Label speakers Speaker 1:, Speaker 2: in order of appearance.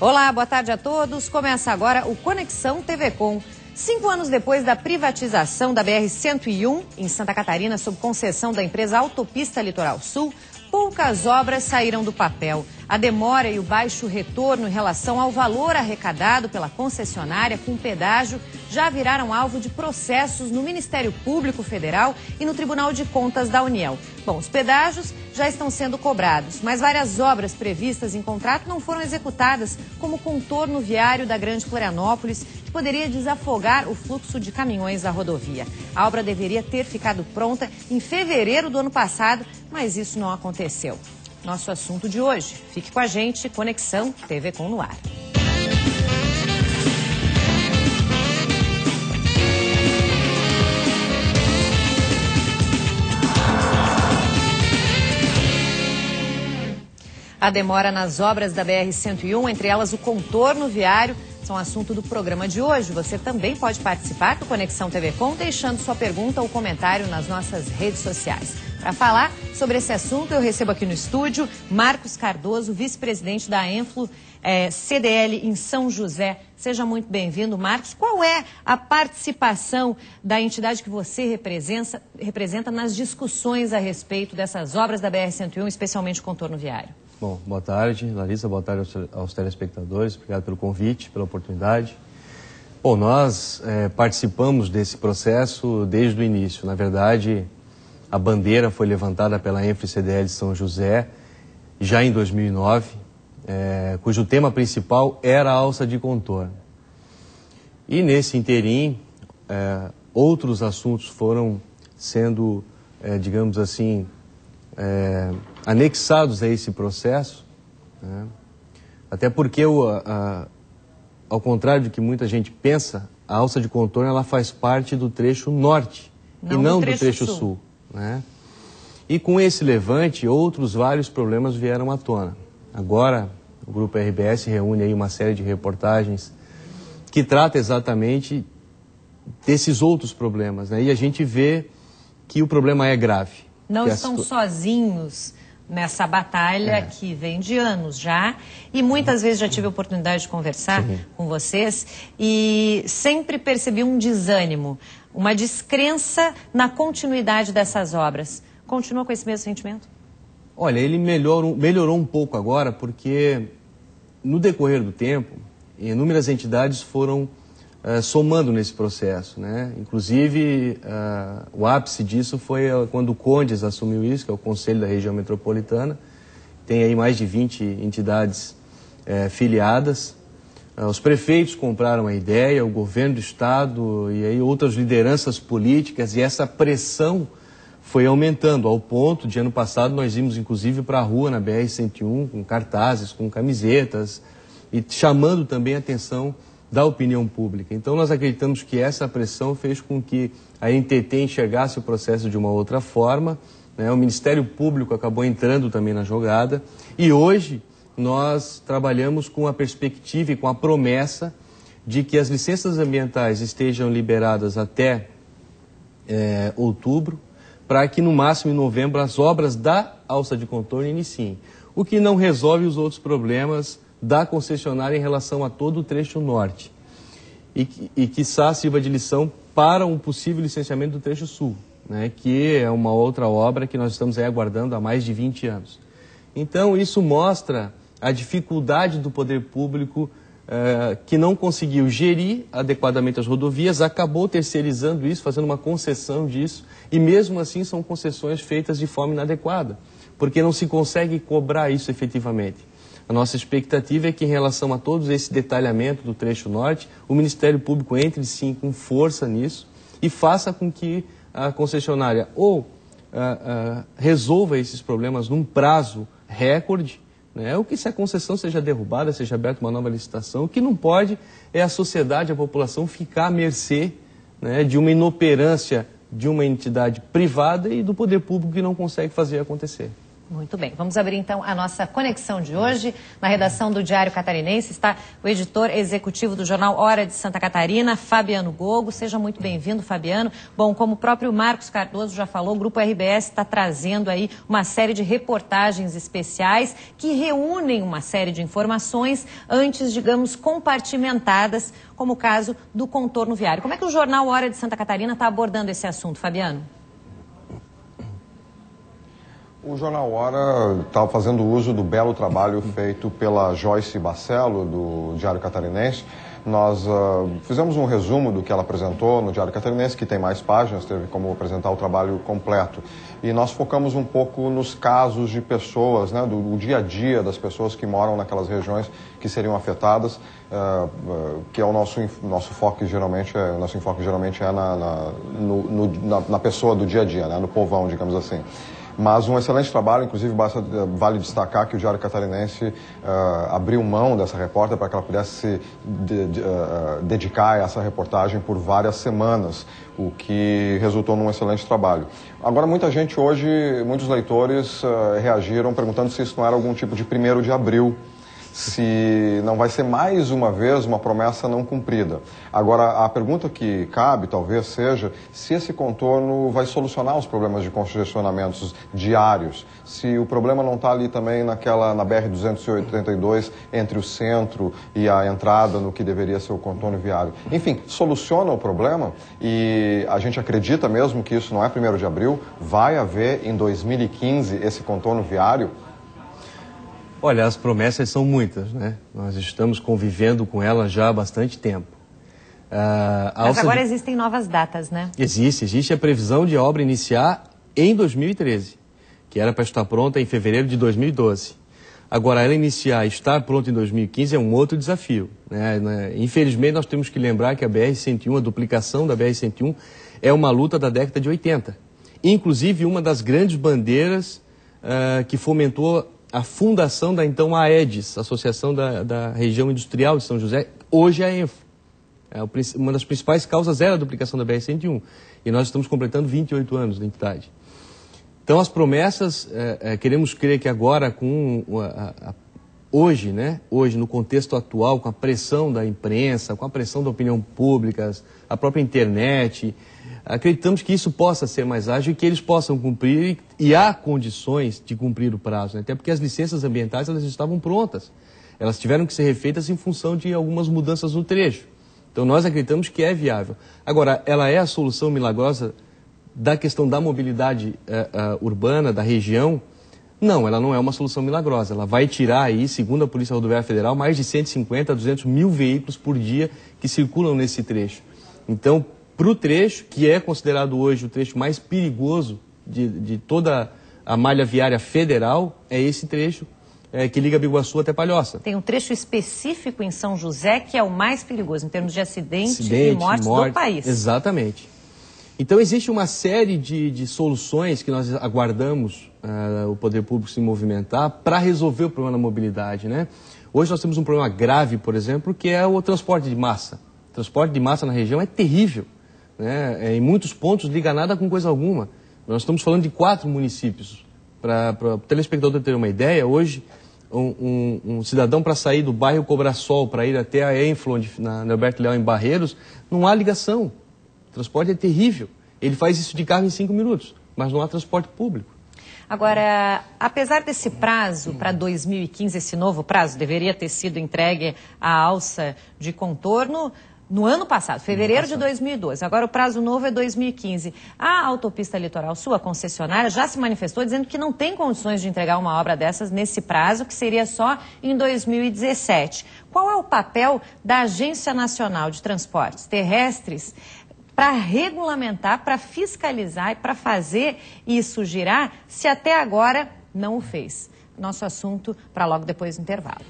Speaker 1: Olá, boa tarde a todos. Começa agora o Conexão TV Com. 5 anos depois da privatização da BR-101 em Santa Catarina, sob concessão da empresa Autopista Litoral Sul, poucas obras saíram do papel. A demora e o baixo retorno em relação ao valor arrecadado pela concessionária com pedágio já viraram alvo de processos no Ministério Público Federal e no Tribunal de Contas da União. Bom, os pedágios já estão sendo cobrados, mas várias obras previstas em contrato não foram executadas, como o contorno viário da Grande Florianópolis, que poderia desafogar o fluxo de caminhões da rodovia. A obra deveria ter ficado pronta em fevereiro do ano passado, mas isso não aconteceu. Nosso assunto de hoje. Fique com a gente, Conexão TV Com no ar. A demora nas obras da BR-101, entre elas o contorno viário, são assunto do programa de hoje. Você também pode participar do Conexão TV Com, deixando sua pergunta ou comentário nas nossas redes sociais. Para falar sobre esse assunto, eu recebo aqui no estúdio Marcos Cardoso, vice-presidente da Enflo CDL em São José. Seja muito bem-vindo, Marcos. Qual é a participação da entidade que você representa nas discussões a respeito dessas obras da BR-101, especialmente o contorno viário?
Speaker 2: Bom, boa tarde, Larissa, boa tarde aos telespectadores, obrigado pelo convite, pela oportunidade. Bom, nós participamos desse processo desde o início. Na verdade, a bandeira foi levantada pela Enflo CDL de São José já em 2009, cujo tema principal era a alça de contorno. E nesse interim, outros assuntos foram sendo, digamos assim, anexados a esse processo, né? Até porque, ao contrário do que muita gente pensa, a alça de contorno ela faz parte do trecho norte e não do trecho sul. Né? E com esse levante, outros vários problemas vieram à tona. Agora, o Grupo RBS reúne aí uma série de reportagens que trata exatamente desses outros problemas, né? E a gente vê que o problema é grave.
Speaker 1: Não estão sozinhos nessa batalha que vem de anos já, e muitas vezes já tive a oportunidade de conversar com vocês e sempre percebi um desânimo, uma descrença na continuidade dessas obras. Continua com esse mesmo sentimento?
Speaker 2: Olha, ele melhorou um pouco agora, porque no decorrer do tempo, inúmeras entidades foram somando nesse processo, né? Inclusive, o ápice disso foi quando o Condes assumiu isso, que é o Conselho da Região Metropolitana. Tem aí mais de 20 entidades filiadas. Os prefeitos compraram a ideia, o governo do estado e aí outras lideranças políticas, e essa pressão foi aumentando ao ponto de ano passado nós íamos inclusive para a rua na BR-101 com cartazes, com camisetas e chamando também a atenção da opinião pública. Então nós acreditamos que essa pressão fez com que a NTT enxergasse o processo de uma outra forma, né? O Ministério Público acabou entrando também na jogada e hoje nós trabalhamos com a perspectiva e com a promessa de que as licenças ambientais estejam liberadas até outubro, para que no máximo em novembro as obras da alça de contorno iniciem, o que não resolve os outros problemas da concessionária em relação a todo o trecho norte e quiçá sirva de lição para um possível licenciamento do trecho sul, né, que é uma outra obra que nós estamos aí aguardando há mais de 20 anos. Então isso mostra a dificuldade do poder público que não conseguiu gerir adequadamente as rodovias, acabou terceirizando isso, fazendo uma concessão disso, e mesmo assim são concessões feitas de forma inadequada, porque não se consegue cobrar isso efetivamente. A nossa expectativa é que, em relação a todo esse detalhamento do trecho norte, o Ministério Público entre, sim, com força nisso e faça com que a concessionária ou resolva esses problemas num prazo recorde, né, ou que se a concessão seja derrubada, seja aberta uma nova licitação. O que não pode é a sociedade, a população ficar à mercê, né, de uma inoperância de uma entidade privada e do poder público que não consegue fazer acontecer.
Speaker 1: Muito bem, vamos abrir então a nossa conexão de hoje. Na redação do Diário Catarinense está o editor executivo do jornal Hora de Santa Catarina, Fabiano Gogo. Seja muito bem-vindo, Fabiano. Bom, como o próprio Marcos Cardoso já falou, o Grupo RBS está trazendo aí uma série de reportagens especiais que reúnem uma série de informações antes, digamos, compartimentadas, como o caso do contorno viário. Como é que o jornal Hora de Santa Catarina está abordando esse assunto, Fabiano?
Speaker 3: O Jornal Hora está fazendo uso do belo trabalho feito pela Joyce Bacello, do Diário Catarinense. Nós fizemos um resumo do que ela apresentou no Diário Catarinense, que tem mais páginas, teve como apresentar o trabalho completo. E nós focamos um pouco nos casos de pessoas, né, do dia a dia das pessoas que moram naquelas regiões que seriam afetadas, que é o nosso foco geralmente é na pessoa do dia a dia, né, no povão, digamos assim. Mas um excelente trabalho, inclusive vale destacar que o Diário Catarinense abriu mão dessa repórter para que ela pudesse se dedicar a essa reportagem por várias semanas, o que resultou num excelente trabalho. Agora, muita gente hoje, muitos leitores reagiram perguntando se isso não era algum tipo de 1º de abril, se não vai ser mais uma vez uma promessa não cumprida. Agora, a pergunta que cabe, talvez, seja se esse contorno vai solucionar os problemas de congestionamentos diários, se o problema não está ali também na BR-282, entre o centro e a entrada no que deveria ser o contorno viário. Enfim, soluciona o problema e a gente acredita mesmo que isso não é 1º de abril, vai haver em 2015 esse contorno viário.
Speaker 2: Olha, as promessas são muitas, né? Nós estamos convivendo com elas já há bastante tempo.
Speaker 1: Mas agora existem novas datas, né?
Speaker 2: Existe a previsão de a obra iniciar em 2013, que era para estar pronta em fevereiro de 2012. Agora, ela iniciar e estar pronta em 2015 é um outro desafio, né? Infelizmente, nós temos que lembrar que a BR-101, a duplicação da BR-101, é uma luta da década de 80. Inclusive, uma das grandes bandeiras que fomentou a fundação da então AEDES, Associação da Região Industrial de São José, hoje é a ENFO. Uma das principais causas era a duplicação da BR-101. E nós estamos completando 28 anos de entidade. Então, as promessas, queremos crer que agora, hoje, no contexto atual, com a pressão da imprensa, com a pressão da opinião pública, a própria internet, acreditamos que isso possa ser mais ágil e que eles possam cumprir, e há condições de cumprir o prazo, né? Até porque as licenças ambientais elas estavam prontas. Elas tiveram que ser refeitas em função de algumas mudanças no trecho. Então nós acreditamos que é viável. Agora, ela é a solução milagrosa da questão da mobilidade urbana, da região? Não, ela não é uma solução milagrosa. Ela vai tirar aí, segundo a Polícia Rodoviária Federal, mais de 150 a 200 mil veículos por dia que circulam nesse trecho. Então, para o trecho, que é considerado hoje o trecho mais perigoso de toda a malha viária federal, é esse trecho que liga Biguaçu até Palhoça.
Speaker 1: Tem um trecho específico em São José que é o mais perigoso em termos de acidente e morte do país.
Speaker 2: Exatamente. Então existe uma série de soluções que nós aguardamos o poder público se movimentar para resolver o problema da mobilidade, né? Hoje nós temos um problema grave, por exemplo, que é o transporte de massa. O transporte de massa na região é terrível. Em muitos pontos liga nada com coisa alguma. Nós estamos falando de 4 municípios. Para o telespectador ter uma ideia, hoje um cidadão para sair do bairro Cobrasol para ir até a Enflo, na Alberto Leal, em Barreiros, não há ligação. O transporte é terrível. Ele faz isso de carro em 5 minutos, mas não há transporte público.
Speaker 1: Agora, apesar desse prazo para 2015, esse novo prazo deveria ter sido entregue à alça de contorno no ano passado, fevereiro de 2012. Agora o prazo novo é 2015. A Autopista Litoral Sul, a concessionária, já se manifestou dizendo que não tem condições de entregar uma obra dessas nesse prazo, que seria só em 2017. Qual é o papel da Agência Nacional de Transportes Terrestres para regulamentar, para fiscalizar e para fazer isso girar, se até agora não o fez? Nosso assunto para logo depois do intervalo.